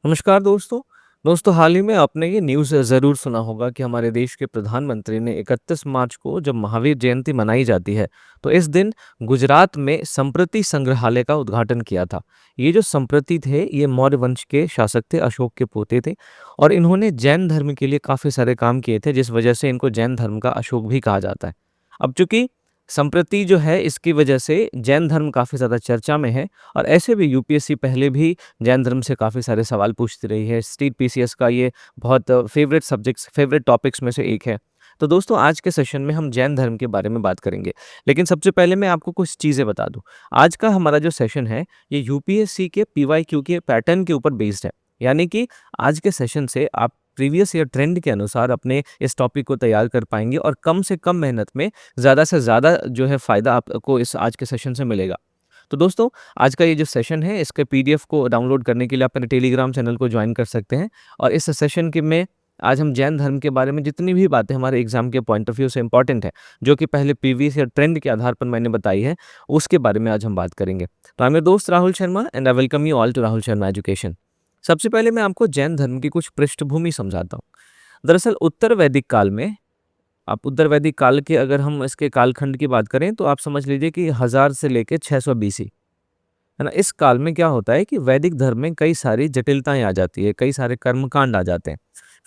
नमस्कार दोस्तों। हाल ही में आपने ये न्यूज़ ज़रूर सुना होगा कि हमारे देश के प्रधानमंत्री ने 31 मार्च को जब महावीर जयंती मनाई जाती है, तो इस दिन गुजरात में संप्रति संग्रहालय का उद्घाटन किया था। ये जो संप्रति थे, ये मौर्य वंश के शासक थे, अशोक के पोते थे और इन्होंने जैन धर्म के लिए काफ़ी सारे काम किए थे, जिस वजह से इनको जैन धर्म का अशोक भी कहा जाता है। अब चूँकि संप्रति जो है, इसकी वजह से जैन धर्म काफ़ी ज़्यादा चर्चा में है और ऐसे भी यूपीएससी पहले भी जैन धर्म से काफ़ी सारे सवाल पूछती रही है। स्टेट पीसीएस का ये बहुत फेवरेट टॉपिक्स में से एक है। तो दोस्तों, आज के सेशन में हम जैन धर्म के बारे में बात करेंगे। लेकिन सबसे पहले मैं आपको कुछ चीज़ें बता दूँ। आज का हमारा जो सेशन है, ये यूपीएससी के पीवाईक्यू के पैटर्न के ऊपर बेस्ड है। यानी कि आज के सेशन से आप प्रीवियस ईयर ट्रेंड के अनुसार अपने इस टॉपिक को तैयार कर पाएँगे और कम से कम मेहनत में ज़्यादा से ज़्यादा जो है फ़ायदा आपको इस आज के सेशन से मिलेगा। तो दोस्तों, आज का ये जो सेशन है, इसके पीडीएफ को डाउनलोड करने के लिए आप मेरे टेलीग्राम चैनल को ज्वाइन कर सकते हैं और इस सेशन के में आज हम जैन धर्म के बारे में जितनी भी बातें हमारे एग्जाम के पॉइंट ऑफ व्यू से इंपॉर्टेंट है, जो कि पहले प्रीवियस या ट्रेंड के आधार पर मैंने बताई है, उसके बारे में आज हम बात करेंगे। तो आई एम योर दोस्त Rahul Sharma and I welcome you all to Rahul Sharma education. सबसे पहले मैं आपको जैन धर्म की कुछ पृष्ठभूमि समझाता हूँ। दरअसल उत्तर वैदिक काल में, आप उत्तर वैदिक काल के अगर हम इसके कालखंड की बात करें, तो आप समझ लीजिए कि 1000 से लेके 600 बीसी, है ना? इस काल में क्या होता है कि वैदिक धर्म में कई सारी जटिलताएँ आ जाती है, कई सारे कर्मकांड आ जाते हैं।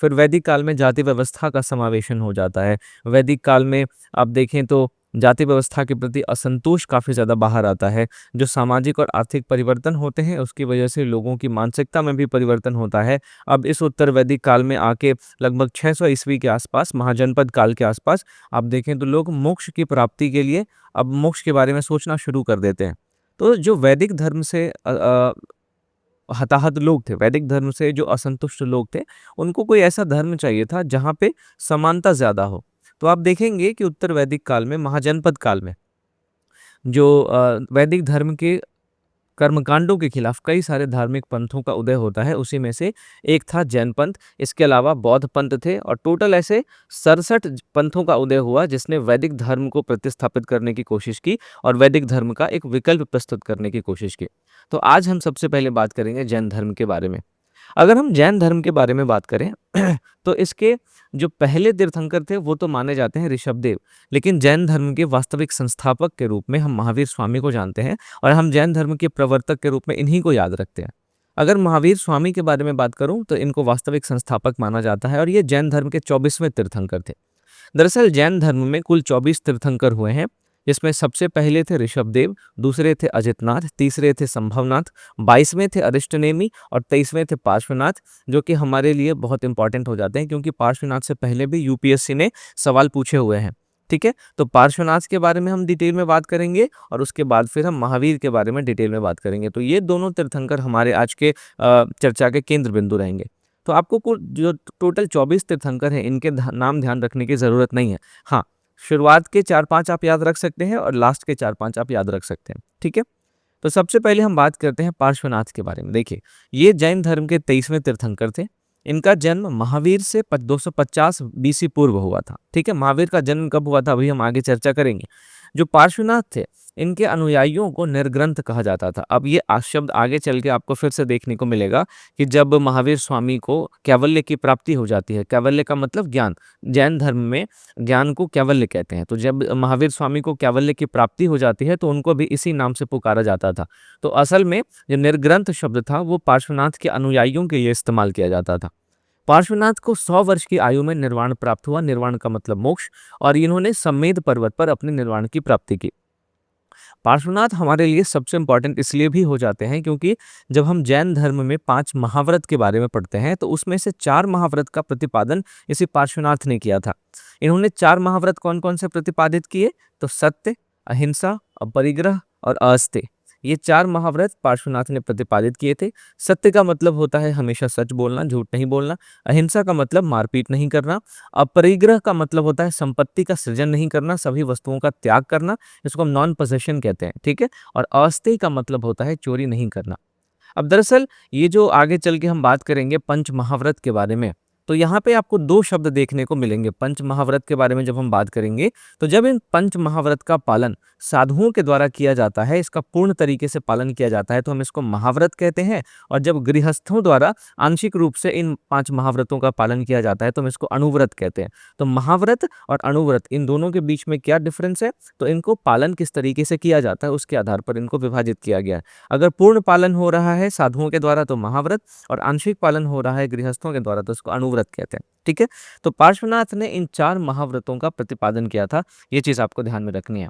फिर वैदिक काल में जाति व्यवस्था का समावेशन हो जाता है। वैदिक काल में आप देखें तो जाति व्यवस्था के प्रति असंतोष काफ़ी ज़्यादा बाहर आता है। जो सामाजिक और आर्थिक परिवर्तन होते हैं, उसकी वजह से लोगों की मानसिकता में भी परिवर्तन होता है। अब इस उत्तर वैदिक काल में आके लगभग 600 ईस्वी के आसपास, महाजनपद काल के आसपास, आप देखें तो लोग मोक्ष की प्राप्ति के लिए अब मोक्ष के बारे में सोचना शुरू कर देते हैं। तो जो वैदिक धर्म से हताहत लोग थे, वैदिक धर्म से जो असंतुष्ट लोग थे, उनको कोई ऐसा धर्म चाहिए था जहाँ पे समानता ज़्यादा हो। तो आप देखेंगे कि उत्तर वैदिक काल में, महाजनपद काल में, जो वैदिक धर्म के कर्मकांडों के खिलाफ कई सारे धार्मिक पंथों का उदय होता है। उसी में से एक था जैन पंथ। इसके अलावा बौद्ध पंथ थे और टोटल ऐसे 67 पंथों का उदय हुआ, जिसने वैदिक धर्म को प्रतिस्थापित करने की कोशिश की और वैदिक धर्म का एक विकल्प प्रस्तुत करने की कोशिश की। तो आज हम सबसे पहले बात करेंगे जैन धर्म के बारे में। अगर हम जैन धर्म के बारे में बात करें तो इसके जो पहले तीर्थंकर थे, वो तो माने जाते हैं ऋषभदेव। लेकिन जैन धर्म के वास्तविक संस्थापक के रूप में हम महावीर स्वामी को जानते हैं और हम जैन धर्म के प्रवर्तक के रूप में इन्हीं को याद रखते हैं। अगर महावीर स्वामी के बारे में बात करूं तो इनको वास्तविक संस्थापक माना जाता है और ये जैन धर्म के 24वें तीर्थंकर थे। दरअसल जैन धर्म में कुल 24 तीर्थंकर हुए हैं, जिसमें सबसे पहले थे ऋषभदेव, दूसरे थे अजितनाथ, तीसरे थे संभवनाथ, 22वें थे अरिष्टनेमी और 23वें थे पार्श्वनाथ, जो कि हमारे लिए बहुत इंपॉर्टेंट हो जाते हैं क्योंकि पार्श्वनाथ से पहले भी यूपीएससी ने सवाल पूछे हुए हैं। ठीक है, तो पार्श्वनाथ के बारे में हम डिटेल में बात करेंगे और उसके बाद फिर हम महावीर के बारे में डिटेल में बात करेंगे। तो ये दोनों तीर्थंकर हमारे आज के चर्चा के केंद्र बिंदु रहेंगे। तो आपको कुल जो टोटल 24 तीर्थंकर हैं, इनके नाम ध्यान रखने की ज़रूरत नहीं है। हाँ, शुरुआत के 4-5 आप याद रख सकते हैं और लास्ट के 4-5 आप याद रख सकते हैं। ठीक है? तो सबसे पहले हम बात करते हैं पार्श्वनाथ के बारे में। देखिए, ये जैन धर्म के 23वें तीर्थंकर थे। इनका जन्म महावीर से 250 बीसी पूर्व हुआ था। ठीक है? महावीर का जन्म कब हुआ था, अभी हम आगे चर्चा करेंगे। जो पार्श्वनाथ थे, इनके अनुयायियों को निर्ग्रंथ कहा जाता था। अब ये शब्द आगे चल के आपको फिर से देखने को मिलेगा कि जब महावीर स्वामी को कैवल्य की प्राप्ति हो जाती है, कैवल्य का मतलब ज्ञान। जैन धर्म में ज्ञान को कैवल्य कहते हैं। तो जब महावीर स्वामी को कैवल्य की प्राप्ति हो जाती है, तो उनको भी इसी नाम से पुकारा जाता था। तो असल में जो निर्ग्रंथ शब्द था, वो पार्श्वनाथ के अनुयायियों के लिए इस्तेमाल किया जाता था। पार्श्वनाथ को 100 वर्ष की आयु में निर्वाण प्राप्त हुआ। निर्वाण का मतलब मोक्ष, और इन्होंने सम्मेद पर्वत पर अपने निर्वाण की प्राप्ति की। पार्श्वनाथ हमारे लिए सबसे इंपॉर्टेंट इसलिए भी हो जाते हैं क्योंकि जब हम जैन धर्म में 5 महाव्रत के बारे में पढ़ते हैं, तो उसमें से 4 महाव्रत का प्रतिपादन इसी पार्श्वनाथ ने किया था। इन्होंने 4 महाव्रत कौन कौन से प्रतिपादित किए? तो सत्य, अहिंसा, अपरिग्रह और अस्तेय। ये 4 महाव्रत पार्श्वनाथ ने प्रतिपादित किए थे। सत्य का मतलब होता है हमेशा सच बोलना, झूठ नहीं बोलना। अहिंसा का मतलब मारपीट नहीं करना। अपरिग्रह का मतलब होता है संपत्ति का सृजन नहीं करना, सभी वस्तुओं का त्याग करना। इसको हम नॉन पोसेशन कहते हैं। ठीक है? और अस्तेय का मतलब होता है चोरी नहीं करना। अब दरअसल ये जो आगे चल के हम बात करेंगे पंच महाव्रत के बारे में, तो यहाँ पे आपको दो शब्द देखने को मिलेंगे पंच महाव्रत के बारे में जब हम बात करेंगे। तो जब इन पंच महाव्रत का पालन साधुओं के द्वारा किया जाता है, इसका पूर्ण तरीके से पालन किया जाता है, तो हम इसको महाव्रत कहते हैं। और जब गृहस्थों द्वारा आंशिक रूप से इन 5 महाव्रतों का पालन किया जाता है तो हम इसको अनुव्रत कहते हैं। तो महाव्रत और अनुव्रत इन दोनों के बीच में क्या डिफरेंस है, तो इनको पालन किस तरीके से किया जाता है उसके आधार पर इनको विभाजित किया गया है। अगर पूर्ण पालन हो रहा है साधुओं के द्वारा तो महाव्रत, और आंशिक पालन हो रहा है गृहस्थों के द्वारा तो इसको अनुव्रत कहते हैं। ठीक है, तो पार्श्वनाथ ने इन 4 महाव्रतों का प्रतिपादन किया था, ये चीज आपको ध्यान में रखनी है।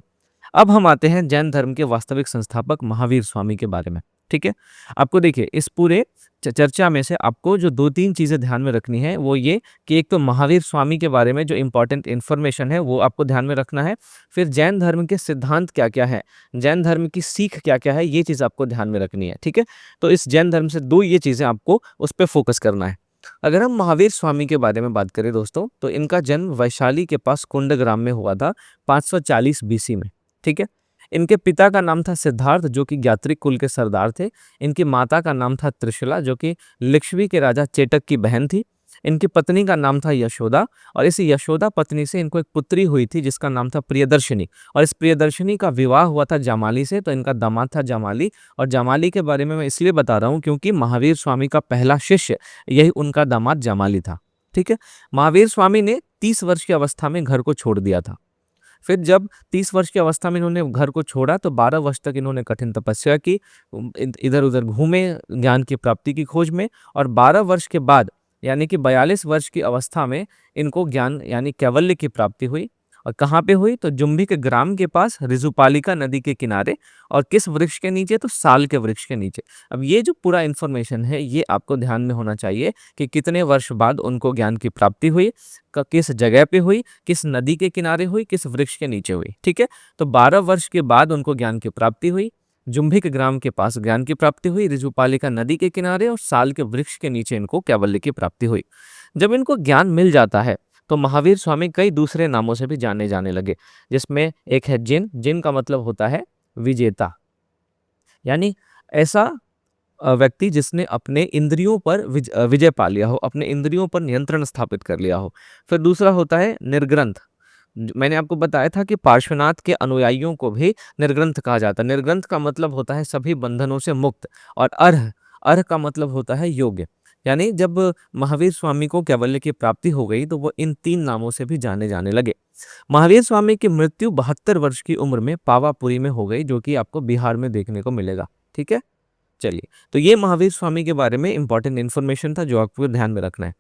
अब हम आते हैं जैन धर्म के वास्तविक संस्थापक महावीर स्वामी के बारे में। ठीक है, आपको देखिए इस पूरे चर्चा में से आपको जो 2-3 चीजें ध्यान में रखनी है वो ये कि एक तो महावीर स्वामी के बारे में जो इंपॉर्टेंट इन्फॉर्मेशन है वो आपको ध्यान में रखना है। फिर जैन धर्म के सिद्धांत क्या क्या है, जैन धर्म की सीख क्या क्या है, ये चीज आपको ध्यान में रखनी है। ठीक है, तो इस जैन धर्म से 2 ये चीजें आपको उस पर फोकस करना है। अगर हम महावीर स्वामी के बारे में बात करें दोस्तों, तो इनका जन्म वैशाली के पास कुंडग्राम में हुआ था 540 बीसी में। ठीक है, इनके पिता का नाम था सिद्धार्थ जो कि ज्ञात्रिक कुल के सरदार थे। इनकी माता का नाम था त्रिशला जो कि लिच्छवी के राजा चेटक की बहन थी। इनकी पत्नी का नाम था यशोदा, और इस यशोदा पत्नी से इनको एक पुत्री हुई थी जिसका नाम था प्रियदर्शिनी, और इस प्रियदर्शिनी का विवाह हुआ था जामाली से, तो इनका दामाद था जामाली। और जामाली के बारे में मैं इसलिए बता रहा हूँ क्योंकि महावीर स्वामी का पहला शिष्य यही उनका दामाद जामाली था। ठीक है, महावीर स्वामी ने 30 वर्ष की अवस्था में घर को छोड़ दिया था। फिर जब 30 वर्ष की अवस्था में इन्होंने घर को छोड़ा तो 12 वर्ष तक इन्होंने कठिन तपस्या की, इधर उधर घूमे ज्ञान की प्राप्ति की खोज में, और 12 वर्ष के बाद यानी कि 42 वर्ष की अवस्था में इनको ज्ञान यानी कैवल्य की प्राप्ति हुई। और कहाँ पे हुई, तो जुम्बिक ग्राम के पास ऋजुपालिका नदी के किनारे, और किस वृक्ष के नीचे, तो साल के वृक्ष के नीचे। अब ये जो पूरा इन्फॉर्मेशन है ये आपको ध्यान में होना चाहिए कि कितने वर्ष बाद उनको ज्ञान की प्राप्ति हुई, किस जगह पे हुई, किस नदी के किनारे हुई, किस वृक्ष के नीचे हुई। ठीक है, तो 12 वर्ष के बाद उनको ज्ञान की प्राप्ति हुई, जुम्बिक ग्राम के पास ज्ञान की प्राप्ति हुई, ऋजुपालिका नदी के किनारे और साल के वृक्ष के नीचे इनको कैवल्य की प्राप्ति हुई। जब इनको ज्ञान मिल जाता है तो महावीर स्वामी कई दूसरे नामों से भी जाने जाने लगे, जिसमें एक है जिन। जिन का मतलब होता है विजेता, यानी ऐसा व्यक्ति जिसने अपने इंद्रियों पर विजय पा लिया हो, अपने इंद्रियों पर नियंत्रण स्थापित कर लिया हो। फिर दूसरा होता है निर्ग्रंथ। मैंने आपको बताया था कि पार्श्वनाथ के अनुयायियों को भी निर्ग्रंथ कहा जाता है। निर्ग्रंथ का मतलब होता है सभी बंधनों से मुक्त। और अर्ह, अर्ह का मतलब होता है योग्य। यानी जब महावीर स्वामी को कैवल्य की प्राप्ति हो गई तो वो इन 3 नामों से भी जाने जाने लगे। महावीर स्वामी की मृत्यु 72 वर्ष की उम्र में पावापुरी में हो गई, जो कि आपको बिहार में देखने को मिलेगा। ठीक है, चलिए, तो ये महावीर स्वामी के बारे में इंपॉर्टेंट इन्फॉर्मेशन था जो आपको ध्यान में रखना है।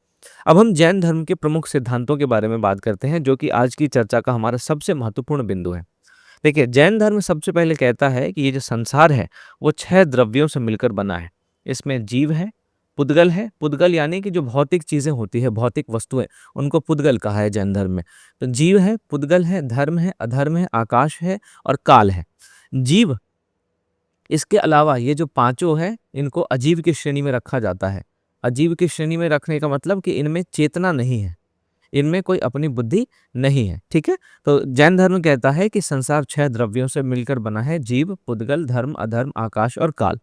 अब हम जैन धर्म के प्रमुख सिद्धांतों के बारे में बात करते हैं, जो कि आज की चर्चा का हमारा सबसे महत्वपूर्ण बिंदु है। देखिए, जैन धर्म सबसे पहले कहता है कि ये जो संसार है वो 6 द्रव्यों से मिलकर बना है। इसमें जीव है, पुद्गल है। पुद्गल यानी कि जो भौतिक चीजें होती है, भौतिक वस्तुएं, उनको पुद्गल कहा है जैन धर्म में। तो जीव है, पुद्गल है, धर्म है, अधर्म है, आकाश है और काल है। जीव, इसके अलावा ये जो पांचों है इनको अजीव की श्रेणी में रखा जाता है। अजीव की श्रेणी में रखने का मतलब कि इनमें चेतना नहीं है, इनमें कोई अपनी बुद्धि नहीं है। ठीक है, तो जैन धर्म कहता है कि संसार 6 द्रव्यों से मिलकर बना है, जीव, पुद्गल, धर्म, अधर्म, आकाश और काल।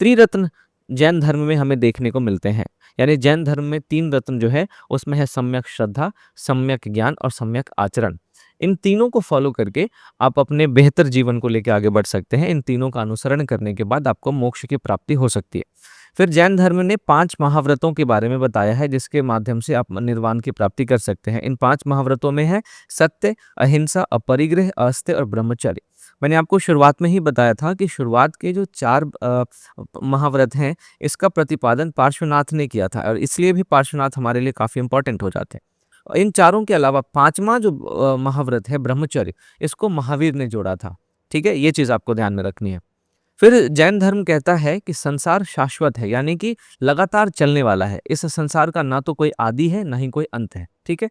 त्रिरत्न जैन धर्म में हमें देखने को मिलते हैं। यानी जैन धर्म में 3 रत्न जो है उसमें है सम्यक श्रद्धा, सम्यक ज्ञान और सम्यक आचरण। इन तीनों को फॉलो करके आप अपने बेहतर जीवन को लेकर आगे बढ़ सकते हैं। इन तीनों का अनुसरण करने के बाद आपको मोक्ष की प्राप्ति हो सकती है। फिर जैन धर्म ने 5 महाव्रतों के बारे में बताया है जिसके माध्यम से आप निर्वाण की प्राप्ति कर सकते हैं। इन 5 महाव्रतों में है सत्य, अहिंसा, अपरिग्रह, अस्त्य और ब्रह्मचर्य। मैंने आपको शुरुआत में ही बताया था कि शुरुआत के जो 4 महाव्रत हैं इसका प्रतिपादन पार्श्वनाथ ने किया था, और इसलिए भी पार्श्वनाथ हमारे लिए काफ़ी इंपॉर्टेंट हो जाते हैं। इन चारों के अलावा 5वां जो महाव्रत है ब्रह्मचर्य, इसको महावीर ने जोड़ा था। ठीक है, ये चीज़ आपको ध्यान में रखनी है। फिर जैन धर्म कहता है कि संसार शाश्वत है, यानी कि लगातार चलने वाला है। इस संसार का ना तो कोई आदि है ना ही कोई अंत है। ठीक है,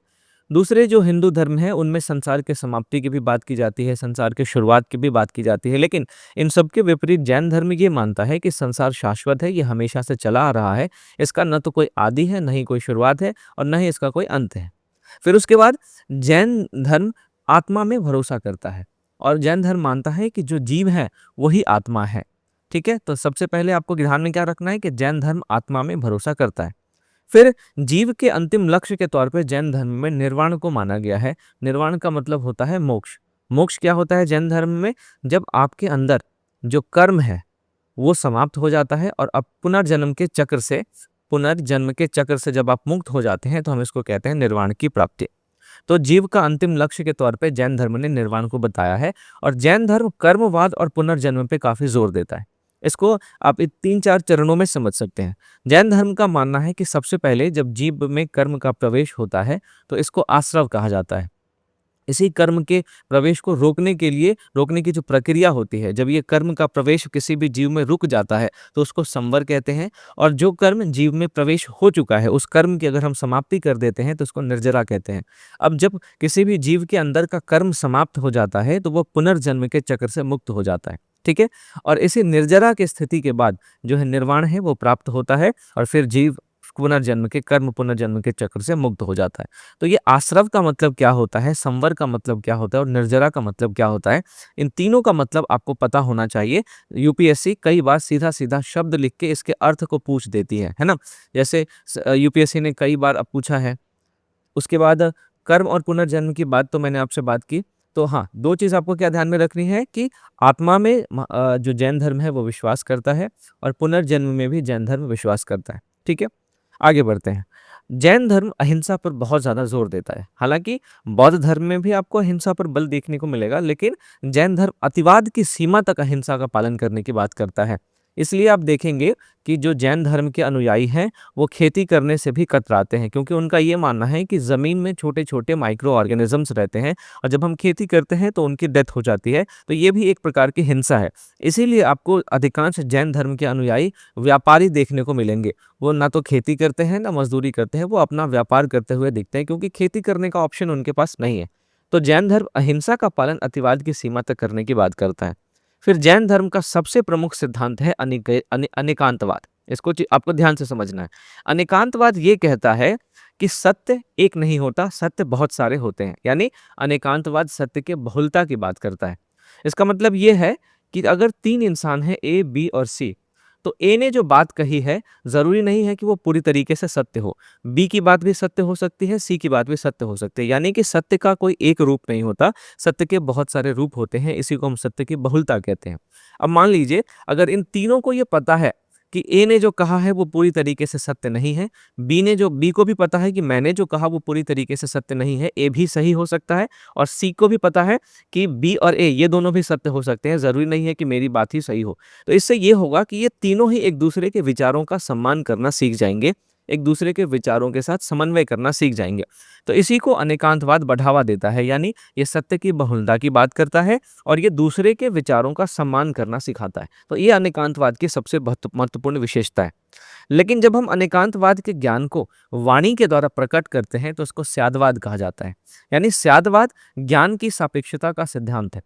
दूसरे जो हिंदू धर्म है उनमें संसार के समाप्ति की भी बात की जाती है, संसार के शुरुआत की भी बात की जाती है, लेकिन इन सबके विपरीत जैन धर्म ये मानता है कि संसार शाश्वत है, ये हमेशा से चला आ रहा है, इसका न तो कोई आदि है, न ही कोई शुरुआत है और न ही इसका कोई अंत है। फिर उसके बाद जैन धर्म आत्मा में भरोसा करता है, और जैन धर्म मानता है कि जो जीव है वही आत्मा है। ठीक है, तो सबसे पहले आपको ध्यान में क्या रखना है कि जैन धर्म आत्मा में भरोसा करता है। फिर जीव के अंतिम लक्ष्य के तौर पे जैन धर्म में निर्वाण को माना गया है। निर्वाण का मतलब होता है मोक्ष। मोक्ष क्या होता है जैन धर्म में? जब आपके अंदर जो कर्म है वो समाप्त हो जाता है और अब पुनर्जन्म के चक्र से जब आप मुक्त हो जाते हैं तो हम इसको कहते हैं निर्वाण की प्राप्ति। तो जीव का अंतिम लक्ष्य के तौर पे जैन धर्म ने निर्वाण को बताया है। और जैन धर्म कर्मवाद और पुनर्जन्म पे काफी जोर देता है। इसको आप इन 3-4 चरणों में समझ सकते हैं। जैन धर्म का मानना है कि सबसे पहले जब जीव में कर्म का प्रवेश होता है तो इसको आश्रव कहा जाता है। इसी कर्म के प्रवेश को रोकने की जो प्रक्रिया होती है, जब ये कर्म का प्रवेश किसी भी जीव में रुक जाता है तो उसको संवर कहते हैं। और जो कर्म जीव में प्रवेश हो चुका है उस कर्म की अगर हम समाप्ति कर देते हैं तो उसको निर्जरा कहते हैं। अब जब किसी भी जीव के अंदर का कर्म समाप्त हो जाता है तो वो पुनर्जन्म के चक्र से मुक्त हो जाता है। ठीक है। और इसी निर्जरा की स्थिति के बाद जो है निर्वाण है वो प्राप्त होता है और फिर जीव पुनर्जन्म के चक्र से मुक्त हो जाता है। तो ये आश्रव का मतलब क्या होता है, संवर का मतलब क्या होता है और निर्जरा का मतलब क्या होता है, इन तीनों का मतलब आपको पता होना चाहिए। यूपीएससी कई बार सीधा सीधा शब्द लिख के इसके अर्थ को पूछ देती है ना। जैसे यूपीएससी ने कई बार अब पूछा है। उसके बाद कर्म और पुनर्जन्म की बात तो मैंने आपसे बात की। तो हाँ, दो चीज़ आपको क्या ध्यान में रखनी है कि आत्मा में जो जैन धर्म है वो विश्वास करता है और पुनर्जन्म में भी जैन धर्म विश्वास करता है। ठीक है। आगे बढ़ते हैं। जैन धर्म अहिंसा पर बहुत ज़्यादा जोर देता है। हालांकि बौद्ध धर्म में भी आपको अहिंसा पर बल देखने को मिलेगा, लेकिन जैन धर्म अतिवाद की सीमा तक अहिंसा का पालन करने की बात करता है। इसलिए आप देखेंगे कि जो जैन धर्म के अनुयायी हैं वो खेती करने से भी कतराते हैं, क्योंकि उनका ये मानना है कि ज़मीन में छोटे छोटे माइक्रो ऑर्गेनिजम्स रहते हैं और जब हम खेती करते हैं तो उनकी डेथ हो जाती है। तो ये भी एक प्रकार की हिंसा है। इसीलिए आपको अधिकांश जैन धर्म के अनुयायी व्यापारी देखने को मिलेंगे। वो ना तो खेती करते हैं ना मजदूरी करते हैं, वो अपना व्यापार करते हुए दिखते हैं, क्योंकि खेती करने का ऑप्शन उनके पास नहीं है। तो जैन धर्म अहिंसा का पालन अतिवाद की सीमा तक करने की बात करता है। फिर जैन धर्म का सबसे प्रमुख सिद्धांत है अनेकांतवाद। इसको आपको ध्यान से समझना है। अनेकांतवाद ये कहता है कि सत्य एक नहीं होता, सत्य बहुत सारे होते हैं। यानी अनेकांतवाद सत्य के बहुलता की बात करता है। इसका मतलब ये है कि अगर 3 इंसान हैं ए, बी और सी, तो ए ने जो बात कही है जरूरी नहीं है कि वो पूरी तरीके से सत्य हो। बी की बात भी सत्य हो सकती है, सी की बात भी सत्य हो सकती है। यानी कि सत्य का कोई एक रूप नहीं होता, सत्य के बहुत सारे रूप होते हैं। इसी को हम सत्य की बहुलता कहते हैं। अब मान लीजिए अगर इन तीनों को ये पता है कि ए ने जो कहा है वो पूरी तरीके से सत्य नहीं है, बी को भी पता है कि मैंने जो कहा वो पूरी तरीके से सत्य नहीं है, ए भी सही हो सकता है, और सी को भी पता है कि बी और ए ये दोनों भी सत्य हो सकते हैं, जरूरी नहीं है कि मेरी बात ही सही हो। तो इससे ये होगा कि ये तीनों ही एक दूसरे के विचारों का सम्मान करना सीख जाएंगे, एक दूसरे के विचारों के साथ समन्वय करना सीख जाएंगे। तो इसी को अनेकांतवाद बढ़ावा देता है। यानी ये सत्य की बहुलता की बात करता है और ये दूसरे के विचारों का सम्मान करना सिखाता है। तो ये अनेकांतवाद की सबसे महत्वपूर्ण विशेषता है। लेकिन जब हम अनेकांतवाद के ज्ञान को वाणी के द्वारा प्रकट करते हैं तो उसको स्यादवाद कहा जाता है। यानी स्यादवाद ज्ञान की सापेक्षता का सिद्धांत है।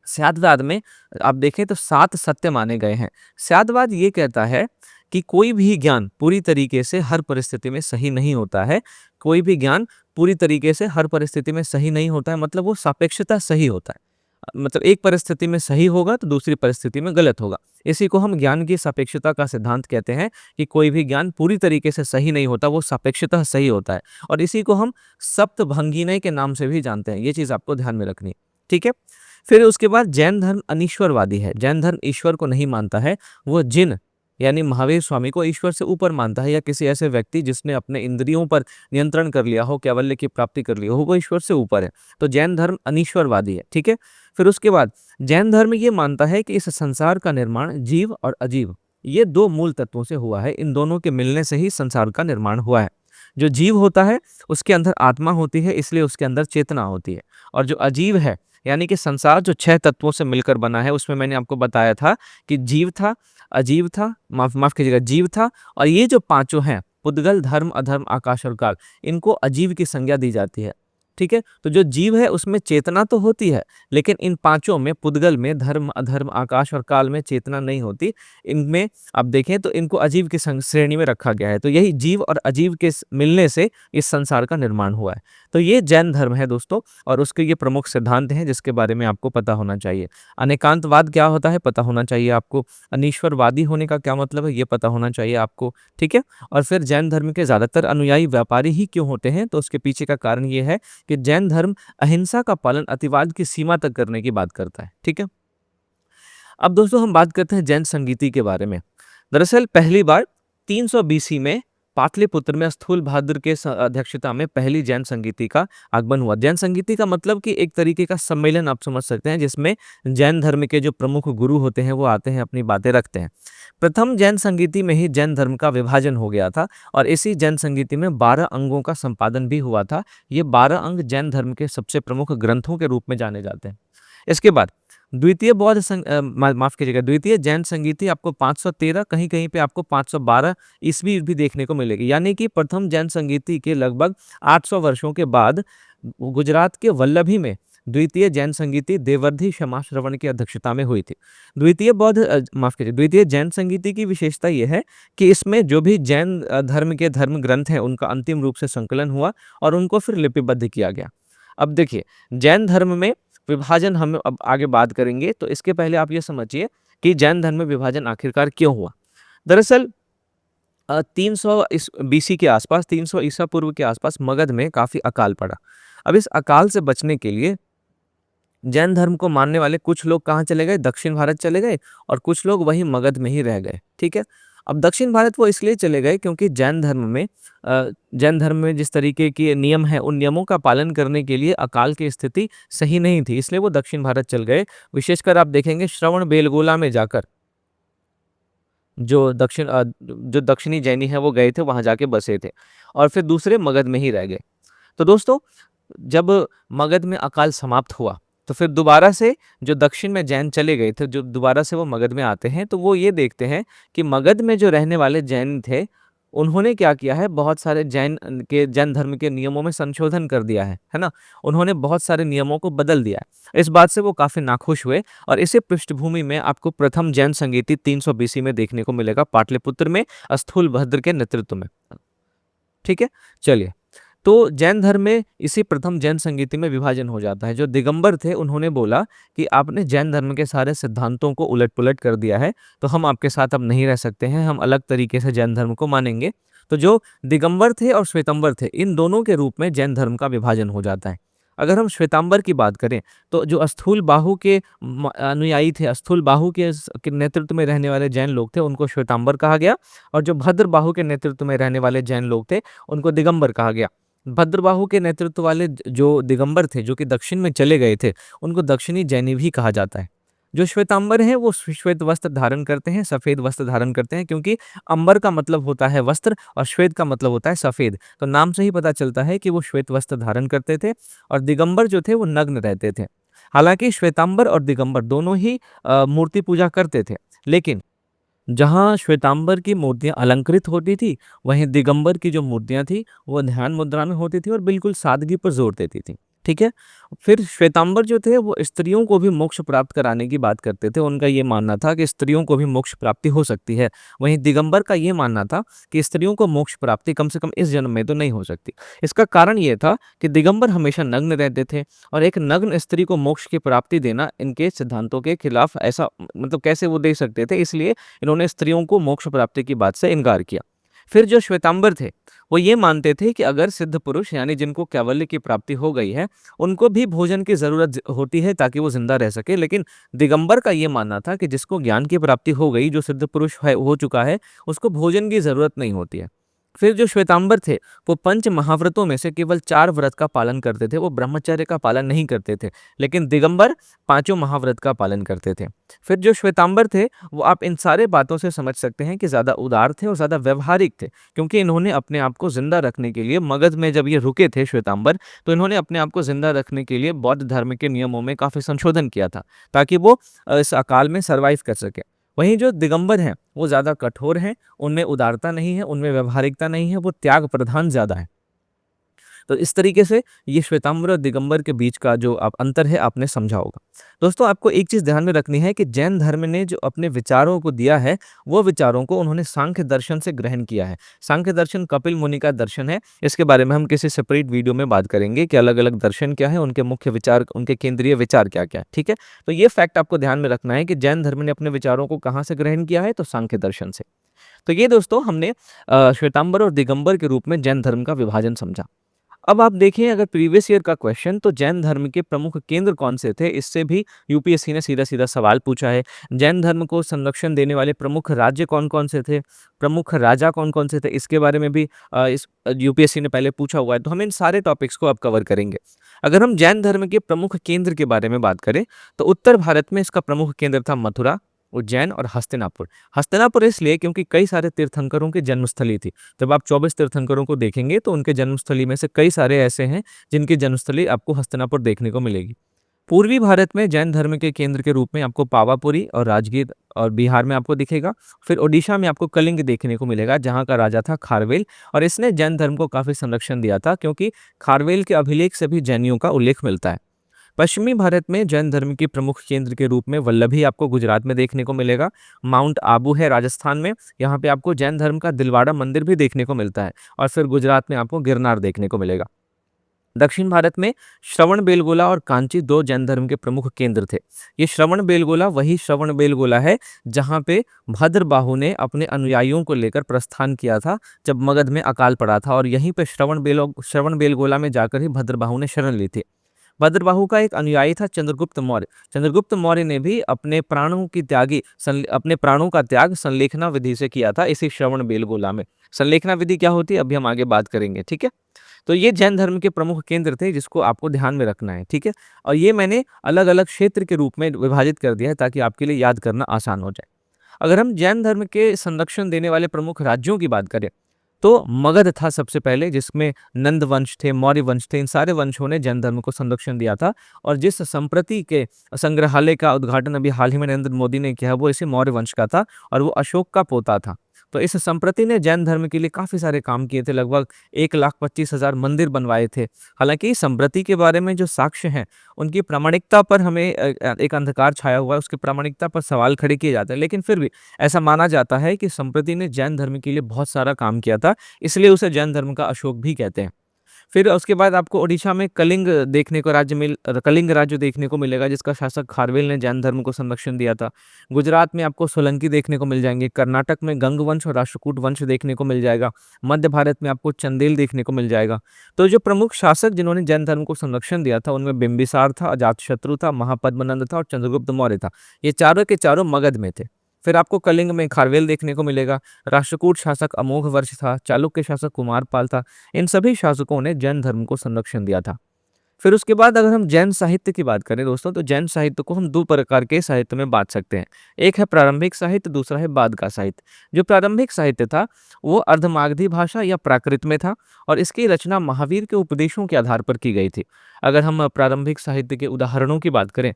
स्यादवाद में आप देखें तो 7 सत्य माने गए हैं। स्यादवाद ये कहता है कि कोई भी ज्ञान पूरी तरीके से हर परिस्थिति में सही नहीं होता है। कोई भी ज्ञान पूरी तरीके से हर परिस्थिति में सही नहीं होता है, मतलब वो सापेक्षता सही होता है। मतलब एक परिस्थिति में सही होगा तो दूसरी परिस्थिति में गलत होगा। इसी को हम ज्ञान की सापेक्षता का सिद्धांत कहते हैं कि कोई भी ज्ञान पूरी तरीके से सही नहीं होता, वो सापेक्षतः सही होता है। और इसी को हम सप्तभंगिनय के नाम से भी जानते हैं। ये चीज़ आपको ध्यान में रखनी है। ठीक है। फिर उसके बाद जैन धर्म अनीश्वरवादी है। जैन धर्म ईश्वर को नहीं मानता है। वो जिन यानी महावीर स्वामी को ईश्वर से ऊपर मानता है, या किसी ऐसे व्यक्ति जिसने अपने इंद्रियों पर नियंत्रण कर लिया हो, कैवल्य की प्राप्ति कर ली हो, वो ईश्वर से ऊपर है। तो जैन धर्म अनीश्वरवादी है। ठीक है। फिर उसके बाद जैन धर्म ये मानता है कि इस संसार का निर्माण जीव और अजीव ये 2 मूल तत्वों से हुआ है। इन दोनों के मिलने से ही संसार का निर्माण हुआ है। जो जीव होता है उसके अंदर आत्मा होती है, इसलिए उसके अंदर चेतना होती है। और जो अजीव है यानी कि संसार जो 6 तत्वों से मिलकर बना है, उसमें मैंने आपको बताया था कि जीव था, अजीव था, माफ कीजिएगा, जीव था, और ये जो पांचों हैं पुद्गल, धर्म, अधर्म, आकाश और काल, इनको अजीव की संज्ञा दी जाती है। ठीक है। तो जो जीव है उसमें चेतना तो होती है, लेकिन इन पांचों में, पुद्गल में, धर्म, अधर्म, आकाश और काल में चेतना नहीं होती। इनमें आप देखें तो इनको अजीव की श्रेणी में रखा गया है। तो यही जीव और अजीव के मिलने से इस संसार का निर्माण हुआ है। तो ये जैन धर्म है दोस्तों, और उसके ये प्रमुख सिद्धांत हैं जिसके बारे में आपको पता होना चाहिए। अनेकांतवाद क्या होता है पता होना चाहिए आपको। अनीश्वरवादी होने का क्या मतलब है ये पता होना चाहिए आपको, ठीक है। और फिर जैन धर्म के ज्यादातर अनुयायी व्यापारी ही क्यों होते हैं, तो उसके पीछे का कारण ये है कि जैन धर्म अहिंसा का पालन अतिवाद की सीमा तक करने की बात करता है, ठीक है। अब दोस्तों हम बात करते हैं जैन संगीति के बारे में। दरअसल पहली बार 300 बीसी में पाटलिपुत्र में स्थूलभाद्र के अध्यक्षता में पहली जैन संगीति का आगमन हुआ। जैन संगीति का मतलब कि एक तरीके का सम्मेलन आप समझ सकते हैं, जिसमें जैन धर्म के जो प्रमुख गुरु होते हैं वो आते हैं, अपनी बातें रखते हैं। प्रथम जैन संगीति में ही जैन धर्म का विभाजन हो गया था, और इसी जैन संगीति में 12 अंगों का संपादन भी हुआ था। ये 12 अंग जैन धर्म के सबसे प्रमुख ग्रंथों के रूप में जाने जाते हैं। इसके बाद द्वितीय माफ कीजिएगा, द्वितीय जैन संगीति आपको 513, कहीं कहीं पे आपको 512 ईस्वी भी देखने को मिलेगी। यानी कि प्रथम जैन संगीति के लगभग 800 वर्षों के बाद गुजरात के वल्लभी में द्वितीय जैन संगीति देवर्धि क्षमाश्रवण की अध्यक्षता में हुई थी। द्वितीय जैन संगीति की विशेषता यह है कि इसमें जो भी जैन धर्म के धर्म ग्रंथ हैं उनका अंतिम रूप से संकलन हुआ और उनको फिर लिपिबद्ध किया गया। अब देखिए, जैन धर्म में विभाजन हम अब आगे बात करेंगे, तो इसके पहले आप ये समझिए कि जैन धर्म में विभाजन आखिरकार क्यों हुआ। दरअसल 300 इस बीसी के आसपास, 300 ईसा पूर्व के आसपास मगध में काफी अकाल पड़ा। अब इस अकाल से बचने के लिए जैन धर्म को मानने वाले कुछ लोग कहाँ चले गए, दक्षिण भारत चले गए, और कुछ लोग वहीं मगध में ही रह गए, ठीक है। अब दक्षिण भारत वो इसलिए चले गए क्योंकि जैन धर्म में जिस तरीके के नियम है उन नियमों का पालन करने के लिए अकाल की स्थिति सही नहीं थी, इसलिए वो दक्षिण भारत चल गए। विशेषकर आप देखेंगे श्रवण बेलगोला में जाकर जो दक्षिणी जैनी है वो गए थे, वहां जाके बसे थे, और फिर दूसरे मगध में ही रह गए। तो दोस्तों, जब मगध में अकाल समाप्त हुआ तो फिर दोबारा से जो दक्षिण में जैन चले गए थे, जो दोबारा से वो मगध में आते हैं, तो वो ये देखते हैं कि मगध में जो रहने वाले जैन थे उन्होंने क्या किया है, बहुत सारे जैन धर्म के नियमों में संशोधन कर दिया है ना। उन्होंने बहुत सारे नियमों को बदल दिया है। इस बात से वो काफी नाखुश हुए, और इसी पृष्ठभूमि में आपको प्रथम जैन संगीति 300 बीसी में देखने को मिलेगा, पाटलिपुत्र में स्थूलभद्र के नेतृत्व में, ठीक है। चलिए, तो जैन धर्म में इसी प्रथम जैन संगीति में विभाजन हो जाता है। जो दिगंबर थे उन्होंने बोला कि आपने जैन धर्म के सारे सिद्धांतों को उलट-पुलट कर दिया है, तो हम आपके साथ अब नहीं रह सकते हैं, हम अलग तरीके से जैन धर्म को मानेंगे। तो जो दिगंबर थे और श्वेतंबर थे, इन दोनों के रूप में जैन धर्म का विभाजन हो जाता है। अगर हम श्वेतांबर की बात करें, तो जो स्थूल बाहु के अनुयायी थे, स्थूल बाहु के नेतृत्व में रहने वाले जैन लोग थे, उनको श्वेतांबर कहा गया, और जो भद्र बाहु के नेतृत्व में रहने वाले जैन लोग थे उनको दिगंबर कहा गया। भद्रबाहु के नेतृत्व वाले जो दिगंबर थे, जो कि दक्षिण में चले गए थे, उनको दक्षिणी जैनी भी कहा जाता है। जो श्वेतांबर हैं वो श्वेत वस्त्र धारण करते हैं, सफेद वस्त्र धारण करते हैं, क्योंकि अंबर का मतलब होता है वस्त्र और श्वेत का मतलब होता है सफेद। तो नाम से ही पता चलता है कि वो श्वेत वस्त्र धारण करते थे, और दिगंबर जो थे वो नग्न रहते थे। हालांकि श्वेतांबर और दिगंबर दोनों ही मूर्ति पूजा करते थे, लेकिन जहाँ श्वेतांबर की मूर्तियाँ अलंकृत होती थी, वहीं दिगंबर की जो मूर्तियाँ थी वो ध्यान मुद्रा में होती थी और बिल्कुल सादगी पर जोर देती थी, ठीक है। फिर श्वेतांबर जो थे वो स्त्रियों को भी मोक्ष प्राप्त कराने की बात करते थे। उनका ये मानना था कि स्त्रियों को भी मोक्ष प्राप्ति हो सकती है। वहीं दिगंबर का ये मानना था कि स्त्रियों को मोक्ष प्राप्ति कम से कम इस जन्म में तो नहीं हो सकती। इसका कारण ये था कि दिगंबर हमेशा नग्न रहते थे, और एक नग्न स्त्री को मोक्ष की प्राप्ति देना इनके सिद्धांतों के खिलाफ, ऐसा मतलब कैसे वो दे सकते थे, इसलिए इन्होंने स्त्रियों को मोक्ष प्राप्ति की बात से इनकार किया। फिर जो श्वेतांबर थे वो ये मानते थे कि अगर सिद्ध पुरुष यानी जिनको कैवल्य की प्राप्ति हो गई है, उनको भी भोजन की जरूरत होती है ताकि वो जिंदा रह सके। लेकिन दिगंबर का ये मानना था कि जिसको ज्ञान की प्राप्ति हो गई, जो सिद्ध पुरुष है हो चुका है, उसको भोजन की जरूरत नहीं होती है। फिर जो श्वेतांबर थे वो पंच महाव्रतों में से केवल 4 व्रत का पालन करते थे, वो ब्रह्मचर्य का पालन नहीं करते थे। लेकिन दिगंबर पांचों महाव्रत का पालन करते थे। फिर जो श्वेतांबर थे वो आप इन सारे बातों से समझ सकते हैं कि ज़्यादा उदार थे और ज़्यादा व्यवहारिक थे, क्योंकि इन्होंने अपने आप को जिंदा रखने के लिए मगध में जब ये रुके थे श्वेतांबर, तो इन्होंने अपने आप को जिंदा रखने के लिए बौद्ध धर्म के नियमों में काफ़ी संशोधन किया था, ताकि वो इस अकाल में सर्वाइव कर सके। वहीं जो दिगंबर हैं वो ज़्यादा कठोर हैं, उनमें उदारता नहीं है, उनमें व्यवहारिकता नहीं है, वो त्याग प्रधान ज़्यादा है। तो इस तरीके से ये श्वेतांबर और दिगंबर के बीच का जो आप अंतर है आपने समझा होगा। दोस्तों आपको एक चीज़ ध्यान में रखनी है कि जैन धर्म ने जो अपने विचारों को दिया है, वो विचारों को उन्होंने सांख्य दर्शन से ग्रहण किया है। सांख्य दर्शन कपिल मुनि का दर्शन है, इसके बारे में हम किसी सेपरेट वीडियो में बात करेंगे कि अलग-अलग दर्शन क्या है, उनके मुख्य विचार, उनके केंद्रीय विचार क्या-क्या है, ठीक है? तो ये फैक्ट आपको ध्यान में रखना है कि जैन धर्म ने अपने विचारों को कहाँ से ग्रहण किया है, तो सांख्य दर्शन से। तो ये दोस्तों हमने श्वेतांबर और दिगंबर के रूप में जैन धर्म का विभाजन समझा। अब आप देखिए अगर प्रीवियस ईयर का क्वेश्चन तो जैन धर्म के प्रमुख केंद्र कौन से थे, इससे भी यूपीएससी ने सीधा-सीधा सवाल पूछा है। जैन धर्म को संरक्षण देने वाले प्रमुख राज्य कौन-कौन से थे, प्रमुख राजा कौन-कौन से थे, इसके बारे में भी इस यूपीएससी ने पहले पूछा हुआ है। तो हम इन सारे टॉपिक्स को अब कवर करेंगे। अगर हम जैन धर्म के प्रमुख केंद्र के बारे में बात करें, तो उत्तर भारत में इसका प्रमुख केंद्र था मथुरा, उज्जैन और हस्तिनापुर। हस्तिनापुर इसलिए क्योंकि कई सारे तीर्थंकरों की जन्मस्थली थी। जब आप 24 तीर्थंकरों को देखेंगे तो उनके जन्मस्थली में से कई सारे ऐसे हैं जिनकी जन्मस्थली आपको हस्तिनापुर देखने को मिलेगी। पूर्वी भारत में जैन धर्म के केंद्र के रूप में आपको पावापुरी और राजगीर और बिहार में आपको दिखेगा। फिर ओडिशा में आपको कलिंग देखने को मिलेगा जहाँ का राजा था खारवेल, और इसने जैन धर्म को काफ़ी संरक्षण दिया था क्योंकि खारवेल के अभिलेख से भी जैनियों का उल्लेख मिलता है। पश्चिमी भारत में जैन धर्म के प्रमुख केंद्र के रूप में वल्लभी आपको गुजरात में देखने को मिलेगा। माउंट आबू है राजस्थान में, यहाँ पे आपको जैन धर्म का दिलवाड़ा मंदिर भी देखने को मिलता है, और फिर गुजरात में आपको गिरनार देखने को मिलेगा। दक्षिण भारत में श्रवण बेलगोला और कांची दो जैन धर्म के प्रमुख केंद्र थे। ये श्रवण बेलगोला वही श्रवण बेलगोला है जहाँ पे भद्रबाहु ने अपने अनुयायियों को लेकर प्रस्थान किया था जब मगध में अकाल पड़ा था, और यहीं पे श्रवण बेलगोला में जाकर ही भद्रबाहु ने शरण ली थी। भद्रबाहु का एक अनुयायी था चंद्रगुप्त मौर्य। चंद्रगुप्त मौर्य ने भी अपने प्राणों का त्याग संलेखना विधि से किया था इसी श्रवण बेलगोला में। संलेखना विधि क्या होती है अभी हम आगे बात करेंगे, ठीक है? तो ये जैन धर्म के प्रमुख केंद्र थे जिसको आपको ध्यान में रखना है, ठीक है? और ये मैंने अलग-अलग क्षेत्र के रूप में विभाजित कर दिया है ताकि आपके लिए याद करना आसान हो जाए। अगर हम जैन धर्म के संरक्षण देने वाले प्रमुख राज्यों की बात करें, तो मगध था सबसे पहले, जिसमें नंद वंश थे, मौर्य वंश थे, इन सारे वंशों ने जैन धर्म को संरक्षण दिया था। और जिस संप्रति के संग्रहालय का उद्घाटन अभी हाल ही में नरेंद्र मोदी ने किया, वो इसी मौर्य वंश का था और वो अशोक का पोता था। तो इस संप्रति ने जैन धर्म के लिए काफ़ी सारे काम किए थे, लगभग 1,25,000 मंदिर बनवाए थे। हालाँकि इस संप्रति के बारे में जो साक्ष्य हैं, उनकी प्रामाणिकता पर हमें एक अंधकार छाया हुआ है, उसकी प्रामाणिकता पर सवाल खड़े किए जाते हैं। लेकिन फिर भी ऐसा माना जाता है कि संप्रति ने जैन धर्म के लिए बहुत सारा काम किया था, इसलिए उसे जैन धर्म का अशोक भी कहते हैं। फिर उसके बाद आपको ओडिशा में कलिंग राज्य देखने को मिलेगा जिसका शासक खारवेल ने जैन धर्म को संरक्षण दिया था। गुजरात में आपको सोलंकी देखने को मिल जाएंगे, कर्नाटक में गंग वंश और राष्ट्रकूट वंश देखने को मिल जाएगा, मध्य भारत में आपको चंदेल देखने को मिल जाएगा। तो जो प्रमुख शासक जिन्होंने जैन धर्म को संरक्षण दिया था उनमें बिंबिसार था, अजातशत्रु था, महापद्मनंद था और चंद्रगुप्त मौर्य था। ये चारों के चारों मगध में थे। फिर आपको कलिंग में खारवेल देखने को मिलेगा, राष्ट्रकूट शासक अमोघ वर्ष था, चालुक्य शासक कुमारपाल था। इन सभी शासकों ने जैन धर्म को संरक्षण दिया था। फिर उसके बाद अगर हम जैन साहित्य की बात करें दोस्तों, तो जैन साहित्य को हम दो प्रकार के साहित्य में बांट सकते हैं। एक है प्रारंभिक साहित्य, दूसरा है बाद का साहित्य। जो प्रारंभिक साहित्य था वो अर्धमागधी भाषा या प्राकृत में था और इसकी रचना महावीर के उपदेशों के आधार पर की गई थी। अगर हम प्रारंभिक साहित्य के उदाहरणों की बात करें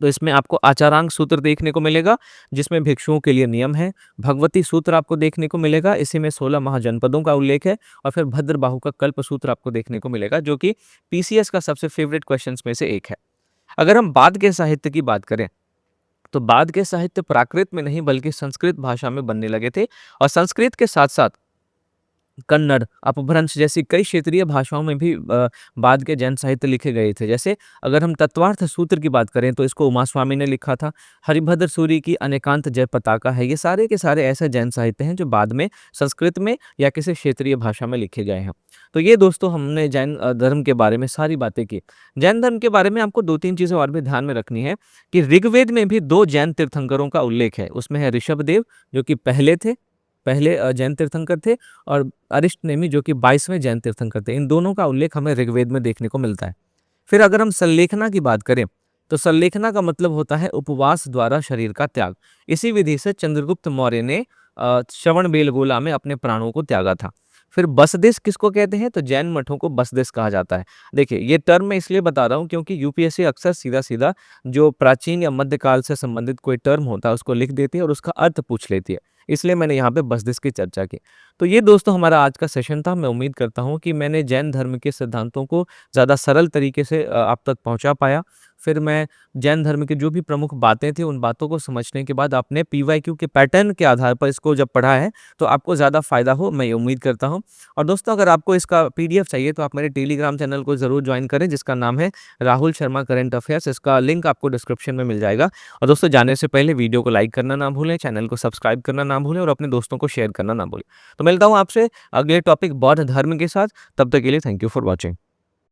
तो इसमें आपको आचारांक सूत्र देखने को मिलेगा जिसमें भिक्षुओं के लिए नियम है। भगवती सूत्र आपको देखने को मिलेगा, इसी में 16 महाजनपदों का उल्लेख है। और फिर भद्रबाहु का कल्प सूत्र आपको देखने को मिलेगा जो कि पीसीएस का सबसे फेवरेट क्वेश्चंस में से एक है। अगर हम बाद के साहित्य की बात करें तो बाद के साहित्य प्राकृत में नहीं बल्कि संस्कृत भाषा में बनने लगे थे और संस्कृत के साथ साथ कन्नड़, अपभ्रंश जैसी कई क्षेत्रीय भाषाओं में भी बाद के जैन साहित्य लिखे गए थे। जैसे अगर हम तत्वार्थ सूत्र की बात करें तो इसको उमास्वामी ने लिखा था। हरिभद्र सूरी की अनेकांत जय पताका है। ये सारे के सारे ऐसे जैन साहित्य हैं जो बाद में संस्कृत में या किसी क्षेत्रीय भाषा में लिखे गए हैं। तो ये दोस्तों हमने जैन धर्म के बारे में सारी बातें की। जैन धर्म के बारे में आपको 2-3 चीज़ें और भी ध्यान में रखनी है कि ऋग्वेद में भी 2 जैन तीर्थंकरों का उल्लेख है। उसमें है ऋषभदेव जो कि पहले जैन तीर्थंकर थे, और अरिष्टनेमि जो कि 22वें जैन तीर्थंकर थे। इन दोनों का उल्लेख हमें ऋग्वेद में देखने को मिलता है। फिर अगर हम संलेखना की बात करें तो संलेखना का मतलब होता है उपवास द्वारा शरीर का त्याग। इसी विधि से चंद्रगुप्त मौर्य ने श्रवण बेलगोला में अपने प्राणों को त्यागा था। फिर बसदेश किसको कहते हैं तो जैन मठों को बसदेश कहा जाता है। देखिए ये टर्म मैं इसलिए बता रहा हूँ क्योंकि यूपीएससी अक्सर सीधा सीधा जो प्राचीन या मध्यकाल से संबंधित कोई टर्म होता है उसको लिख देती है और उसका अर्थ पूछ लेती है। इसलिए मैंने यहाँ पे बस की चर्चा की। तो ये दोस्तों हमारा आज का सेशन था। मैं उम्मीद करता हूँ कि मैंने जैन धर्म के सिद्धांतों को ज़्यादा सरल तरीके से आप तक पहुँचा पाया। फिर मैं जैन धर्म की जो भी प्रमुख बातें थी, उन बातों को समझने के बाद आपने पीवाईक्यू के पैटर्न के आधार पर इसको जब पढ़ा है, तो आपको ज़्यादा फ़ायदा हो, मैं ये उम्मीद करता हूँ। और दोस्तों अगर आपको इसका पीडीएफ चाहिए तो आप मेरे टेलीग्राम चैनल को ज़रूर जॉइन करें, जिसका नाम है राहुल शर्मा करंट अफेयर्स। इसका लिंक आपको डिस्क्रिप्शन में मिल जाएगा। और दोस्तों जाने से पहले वीडियो को लाइक करना ना भूलें, चैनल को सब्सक्राइब करना ना भूलें और अपने दोस्तों को शेयर करना ना भूलें। तो मिलता हूँ आपसे अगले टॉपिक बौद्ध धर्म के साथ। तब तक के लिए थैंक यू फॉर वॉचिंग।